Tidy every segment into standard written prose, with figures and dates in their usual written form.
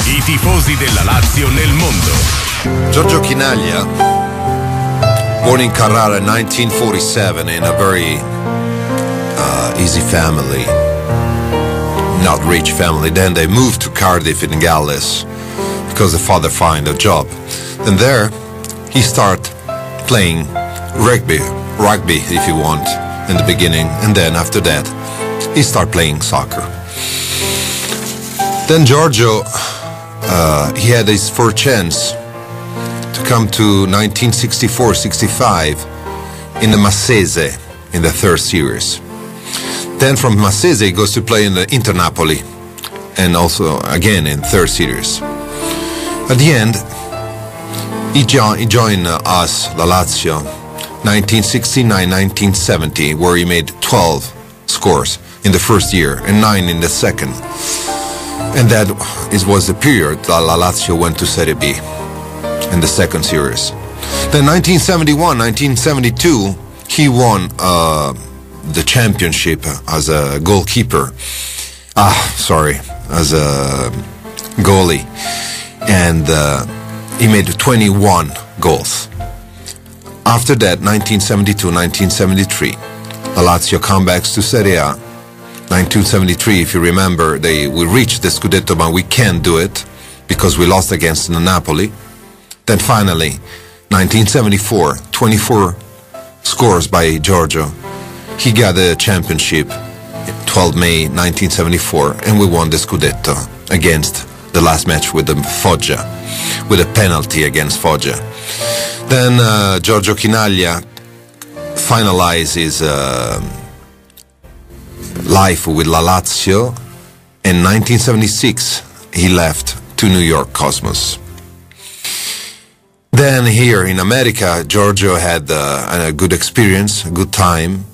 I tifosi della Lazio nel mondo. Giorgio Chinaglia, born in Carrara in 1947 in a very easy family, not rich family. Then they moved to Cardiff in Galles because the father found a job. And there he started playing rugby if you want, in the beginning, and then after that he started playing soccer. Then Giorgio, he had his first chance to come to 1964-65 in the Massese in the third series. Then from Massese he goes to play in the Inter Napoli and also again in third series. At the end, he joined us, the Lazio, 1969-1970, where he made 12 scores in the first year and 9 in the second. And that was the period that La Lazio went to Serie B in the second series. Then 1971-1972, he won the championship as a goalkeeper. As a goalie. And he made 21 goals. After that, 1972-1973, La Lazio comebacks to Serie A. 1973, if you remember, we reached the Scudetto, but we can't do it because we lost against Napoli. Then finally, 1974, 24 scores by Giorgio. He got the championship 12 May 1974, and we won the Scudetto against the last match with the Foggia, with a penalty against Foggia. Then Giorgio Chinaglia finalized his life with La Lazio. In 1976, he left to New York Cosmos. Then here in America, Giorgio had a good experience, a good time.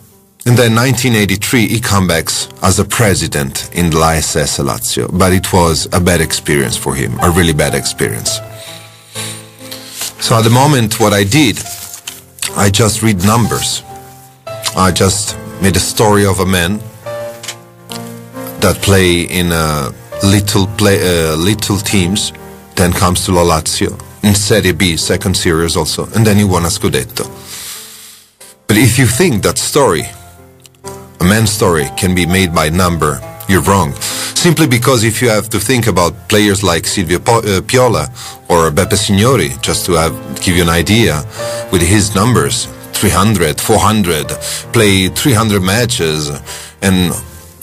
And then 1983, he comes back as a president in the SS Lazio. But it was a bad experience for him, a really bad experience. So at the moment, what I did, I just read numbers. I just made a story of a man that play in little teams, then comes to La Lazio in Serie B, second series also, and then he won a Scudetto. But if you think that story, a man's story, can be made by number, you're wrong. Simply because if you have to think about players like Silvio Piola or Beppe Signori, just to give you an idea, with his numbers, 300, 400, play 300 matches, and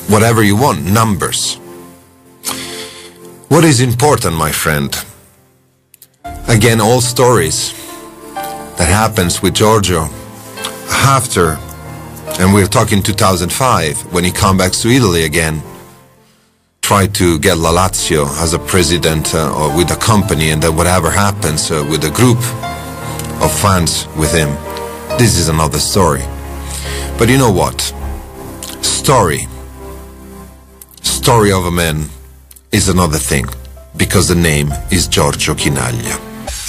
whatever you want, numbers. What is important, my friend? Again, all stories that happens with Giorgio after, and we're talking 2005, when he comes back to Italy again, try to get La Lazio as a president or with a company, and then whatever happens with a group of fans with him, this is another story. But you know what? Story of a man is another thing, because the name is Giorgio Chinaglia.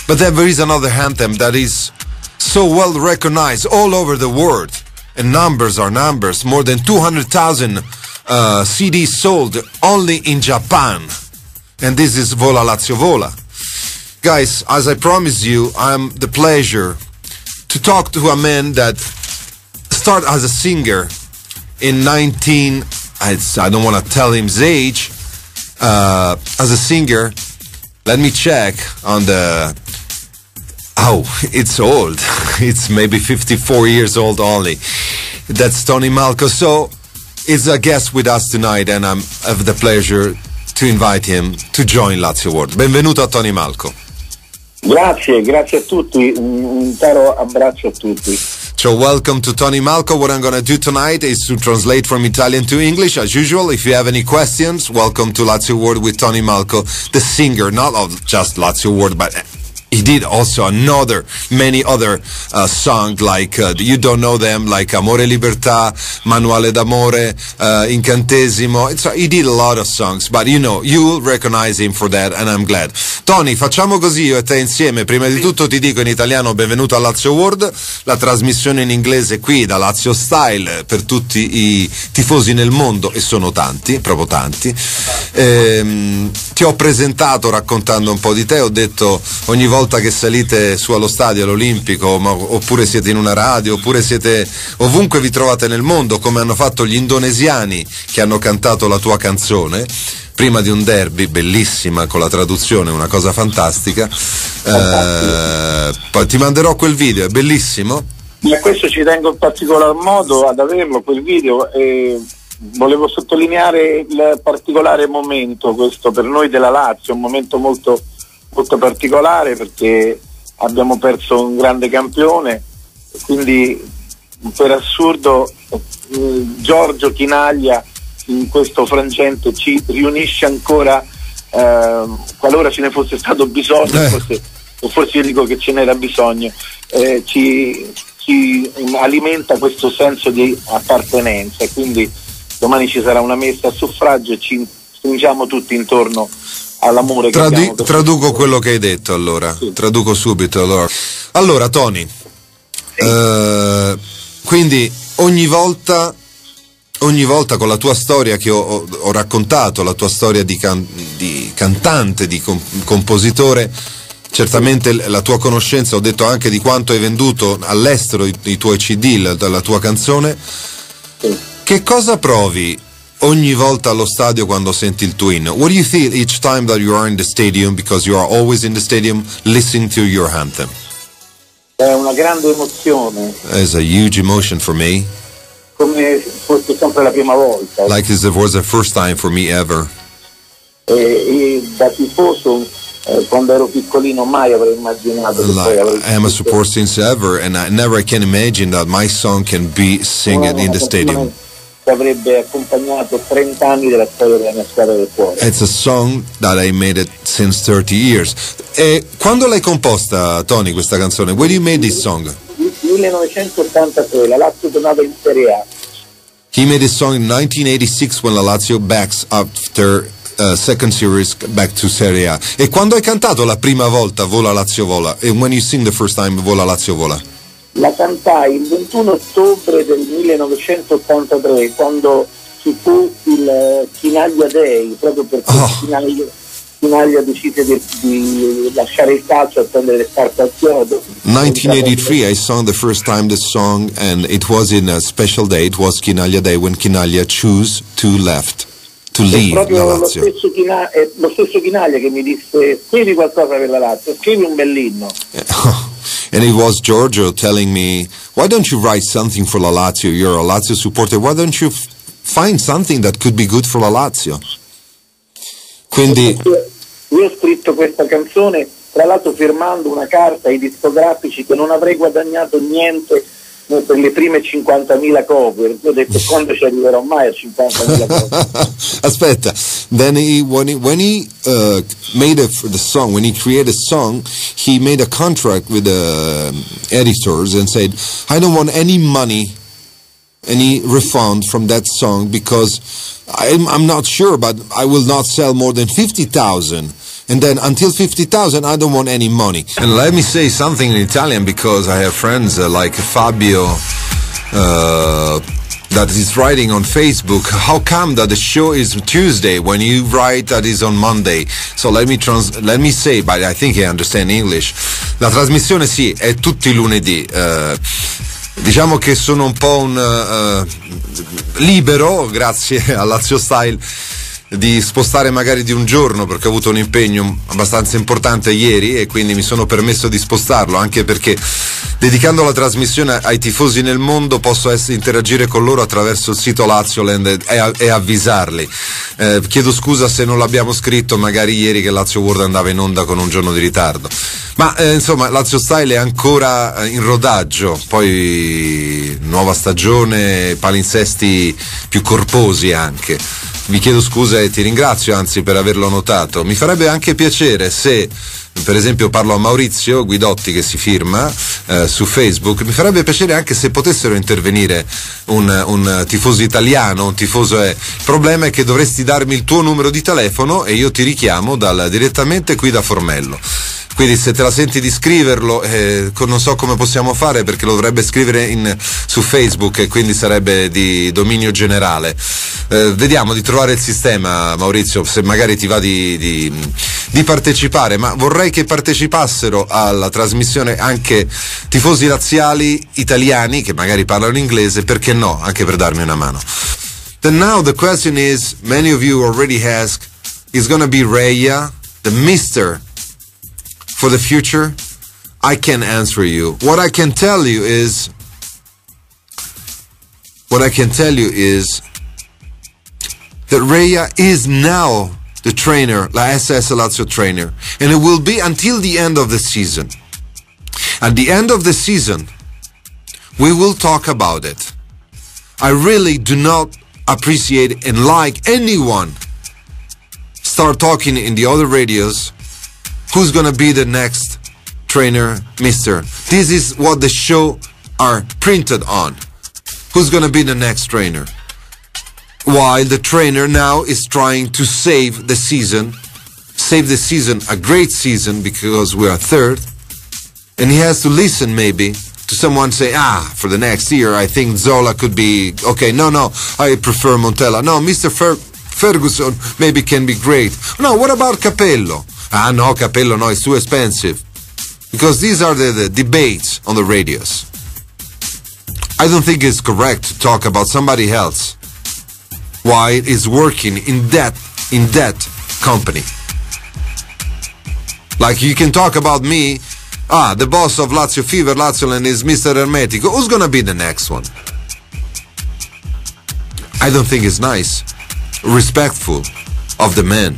But then there is another anthem that is so well recognized all over the world, and numbers are numbers, more than 200,000 CDs sold only in Japan, and this is Vola Lazio Vola. Guys, as I promised you, I'm the pleasure to talk to a man that started as a singer in I don't want to tell him his age, as a singer. Let me check on the, it's old. It's maybe 54 years old only. That's Tony Malco. So he's a guest with us tonight, and I have the pleasure to invite him to join Lazio World. Benvenuto a Tony Malco. Grazie a tutti, un caro abbraccio a tutti. So welcome to Tony Malco. What I'm going to do tonight is to translate from Italian to English, as usual. If you have any questions, welcome to Lazio World with Tony Malco, the singer, not of just Lazio World, but he did also many other songs, like you don't know them, like Amore Libertà, Manuale d'Amore, Incantesimo. He did a lot of songs, but you will recognize him for that, and I'm glad. Tony, facciamo così io e te insieme. Prima di tutto ti dico in italiano benvenuto a Lazio World, la trasmissione in inglese qui da LazioStyle per tutti i tifosi nel mondo, e sono tanti, proprio tanti. Ti ho presentato raccontando un po' di te, ho detto ogni volta che salite su allo stadio all'Olimpico, oppure siete in una radio, oppure siete ovunque vi trovate nel mondo, come hanno fatto gli indonesiani che hanno cantato la tua canzone prima di un derby, bellissima con la traduzione, una cosa fantastica. Poi ti manderò quel video, è bellissimo. E questo ci tengo in particolar modo ad averlo, quel video, e volevo sottolineare il particolare momento, questo per noi della Lazio, un momento molto, molto particolare, perché abbiamo perso un grande campione, quindi per assurdo Giorgio Chinaglia in questo frangente ci riunisce ancora, qualora ce ne fosse stato bisogno, forse io dico che ce n'era bisogno, ci alimenta questo senso di appartenenza, e quindi domani ci sarà una messa a suffragio e ci stringiamo tutti intorno all'amore che abbiamo. Traduco quello che hai detto, allora. Sì. Traduco subito. Allora Tony, sì. Quindi ogni volta con la tua storia che ho raccontato, la tua storia di cantante, di compositore, certamente la tua conoscenza, ho detto anche di quanto hai venduto all'estero i tuoi CD, la tua canzone. Che cosa provi ogni volta allo stadio quando senti il tuo inno? What do you feel each time that you are in the stadium, because you are always in the stadium listening to your anthem? È una grande emozione. It's a huge emotion for me. Come fosse sempre la prima volta. Like it was the first time for me ever. E da tifoso, quando ero piccolino, mai avrei immaginato che poi avrei... I am a support since ever, and I never can imagine that my song can be singing in the stadium. Che avrebbe accompagnato 30 anni della storia della mia squadra del cuore. It's a song that I made it since 30 years. E quando l'hai composta, Tony, questa canzone? Where you made this song? 1983, la Lazio tornava in Serie A. He made this song in 1986 when la Lazio backs after second series back to Serie A. E quando hai cantato la prima volta Vola Lazio Vola? And when you sing the first time Vola Lazio Vola? La cantai il 21 ottobre del 1983, quando ci fu il Chinaglia Day, proprio perché Chinaglia decise di lasciare il calcio e prendere le scarpe al chiodo. 1983, I sang the first time the song, and it was in a special day. It was Chinaglia Day when Chinaglia chose to leave la Lazio. Lo stesso Chinaglia che mi disse: scrivi qualcosa per la Lazio, scrivi un bell'inno. And it was Giorgio telling me, why don't you write something for la Lazio? You're a Lazio supporter. Why don't you find something that could be good for la Lazio? Quindi io ho scritto questa canzone, tra l'altro firmando una carta ai discografici che non avrei guadagnato niente per le prime 50.000 cover. Io ho detto: quando ci arriverò mai a 50.000 cover? Aspetta, then when he made the song, when he created a song, he made a contract with the editors and said, I don't want any money, any refund from that song, because I'm not sure, but I will not sell more than 50,000. And then until 50,000, I don't want any money. And let me say something in Italian, because I have friends like Fabio that is writing on Facebook, how come that the show is Tuesday when you write that is on Monday? So let me say, but I think I understand English. La trasmissione sì, è tutti i lunedì. Diciamo che sono un po' libero, grazie a LazioStyle, di spostare magari di un giorno, perché ho avuto un impegno abbastanza importante ieri e quindi mi sono permesso di spostarlo, anche perché dedicando la trasmissione ai tifosi nel mondo posso interagire con loro attraverso il sito Lazioland e avvisarli. Chiedo scusa se non l'abbiamo scritto magari ieri che Lazio World andava in onda con un giorno di ritardo, ma insomma LazioStyle è ancora in rodaggio, poi nuova stagione, palinsesti più corposi anche. vi chiedo scusa e ti ringrazio anzi per averlo notato. Mi farebbe anche piacere se, per esempio, parlo a Maurizio Guidotti che si firma su Facebook, mi farebbe piacere anche se potessero intervenire un tifoso italiano, un tifoso. Il problema è che dovresti darmi il tuo numero di telefono e io ti richiamo direttamente qui da Formello. Quindi se te la senti di scriverlo, non so come possiamo fare perché lo dovrebbe scrivere su Facebook e quindi sarebbe di dominio generale. Vediamo di trovare il sistema, Maurizio, se magari ti va di partecipare, ma vorrei che partecipassero alla trasmissione anche tifosi laziali italiani che magari parlano inglese, perché no, anche per darmi una mano. Then now the question is, many of you already ask, is gonna be Reia, the Mr. for the future? I can answer you. What I can tell you is that Reia is now the trainer, la SS Lazio trainer, and it will be until the end of the season. At the end of the season, we will talk about it. I really do not appreciate and like anyone start talking in the other radios who's gonna be the next trainer, mister. This is what the show are printed on. Who's gonna be the next trainer? While the trainer now is trying to save the season, a great season, because we are third, and he has to listen maybe to someone say, for the next year I think Zola could be okay. No, I prefer Montella. No, Mr. Ferguson maybe can be great. No, what about Capello? No, Capello, no, it's too expensive. Because these are the debates on the radios. I don't think it's correct to talk about somebody else while it's working in that company. Like you can talk about me, the boss of Lazio Fever, Lazioland is Mr. Hermetico. Who's gonna be the next one? I don't think it's nice, respectful of the man.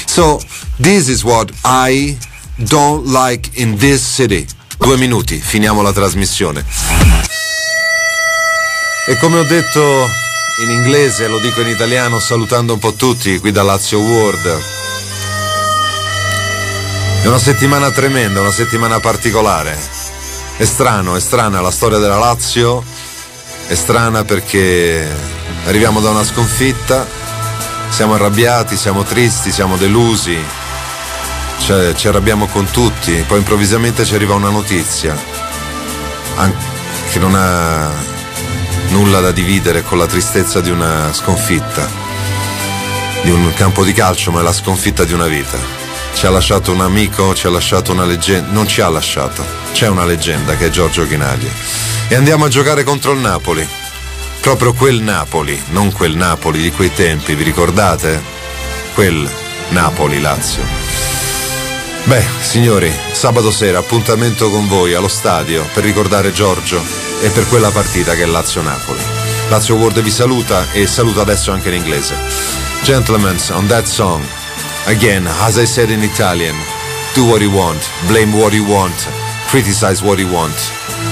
So this is what I don't like in this city. 2 minuti, finiamo la trasmissione. E come ho detto in inglese, lo dico in italiano salutando un po' tutti qui da Lazio World. È una settimana tremenda, una settimana particolare. È strana la storia della Lazio, è strana perché arriviamo da una sconfitta, siamo arrabbiati, siamo tristi, siamo delusi, ci arrabbiamo con tutti, poi improvvisamente ci arriva una notizia che non ha nulla da dividere con la tristezza di una sconfitta, di un campo di calcio, ma è la sconfitta di una vita. Ci ha lasciato un amico, ci ha lasciato una leggenda, non ci ha lasciato, c'è una leggenda che è Giorgio Chinaglia. E andiamo a giocare contro il Napoli, proprio quel Napoli, non quel Napoli di quei tempi, vi ricordate? Quel Napoli-Lazio. Beh, signori, sabato sera appuntamento con voi allo stadio per ricordare Giorgio e per quella partita che è Lazio-Napoli. Lazio World vi saluta e saluta adesso anche in inglese. Gentlemen, on that song, again, as I said in Italian, do what you want, blame what you want, criticize what you want.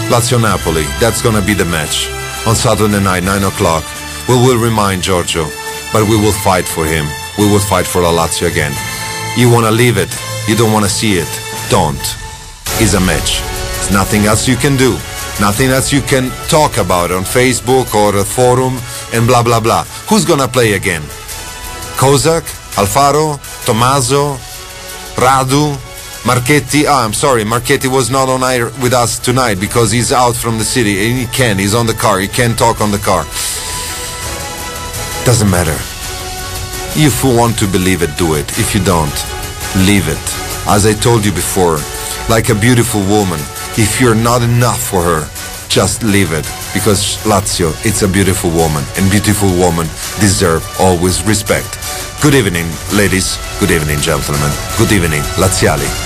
Lazio-Napoli, that's gonna be the match. On Saturday night, 9 o'clock, we will remind Giorgio, but we will fight for him. We will fight for La Lazio again. You wanna leave it, you don't wanna see it, don't. It's a match. There's nothing else you can do. Nothing else you can talk about on Facebook or a forum and blah blah blah. Who's gonna play again? Kozak? Alfaro? Tommaso? Radu? Marchetti? I'm sorry, Marchetti was not on air with us tonight because he's out from the city and he's on the car, he can't talk on the car. Doesn't matter. If you want to believe it, do it. If you don't, leave it. As I told you before, like a beautiful woman, if you're not enough for her, just leave it. Because Lazio, it's a beautiful woman, and beautiful women deserve always respect. Good evening, ladies. Good evening, gentlemen. Good evening, Laziali.